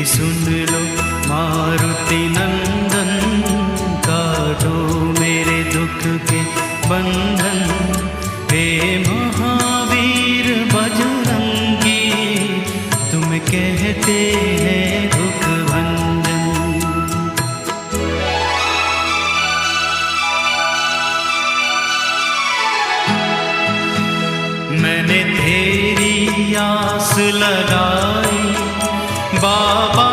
सुन लो मारुति नंदन, काटो मेरे दुख के बंधन। हे महावीर बजरंगी, तुम कहते हैं दुख भंजन। मैंने तेरी आस लगाई बाबा,